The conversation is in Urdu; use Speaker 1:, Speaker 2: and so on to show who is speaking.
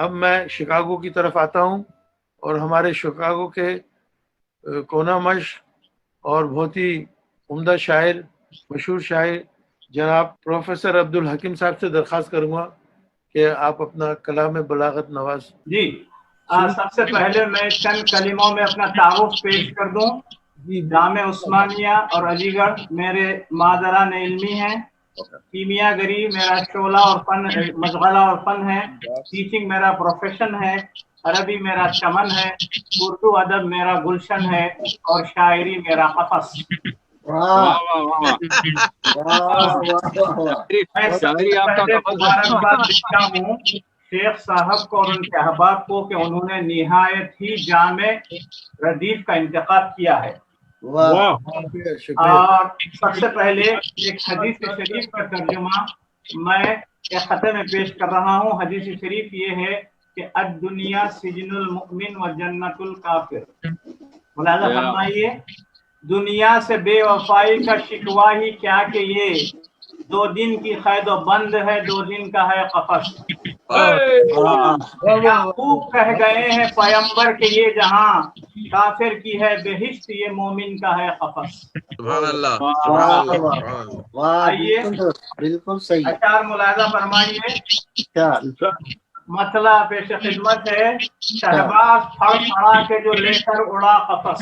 Speaker 1: اب میں شکاگو کی طرف آتا ہوں اور ہمارے شکاگو کے کونا مشق اور بہت ہی عمدہ شاعر، مشہور شاعر جناب پروفیسر عبدالحکیم صاحب سے درخواست کروں گا کہ آپ اپنا کلام بلاغت نواز۔
Speaker 2: جی سب سے پہلے میں چند کلموں میں اپنا تعارف پیش کر دوں۔ جامعہ عثمانیہ اور علی گڑھ میرے مادران علمی ہیں، کیمیا گری میرا شعلہ اور فن، مشغلہ اور فن ہے، ٹیچنگ میرا پروفیشن ہے، عربی میرا چمن ہے، اردو ادب میرا گلشن ہے، اور شاعری میرا قفس۔ میں سب سے پہلے مبارکباد دیتا ہوں شیخ صاحب کو اور ان کے احباب کو کہ انہوں نے نہایت ہی جامع ردیف کا انتخاب کیا ہے۔ اور سب سے پہلے ایک حدیث شریف کا ترجمہ میں ایک خطے میں پیش کر رہا ہوں۔ حدیث شریف یہ ہے کہ الدنیا سجن المؤمن و جنت الکافر۔ ملاحظہ فرمائیے، دنیا سے بے وفائی کا شکوہ ہی کیا کہ یہ 2 دن کی قید و بند ہے، 2 دن کا ہے قفس۔ یعقوب کہہ گئے ہیں پیمبر کہ یہ جہاں کافر کی ہے بہشت، یہ مومن کا ہے قفس۔
Speaker 3: سبحان اللہ،
Speaker 2: آئیے
Speaker 4: بالکل صحیح۔
Speaker 2: اشعار ملاحظہ فرمائیے۔ مطلع پیش خدمت ہے، شہباز پھڑ پھڑا کے جو لے کر اڑا قفس۔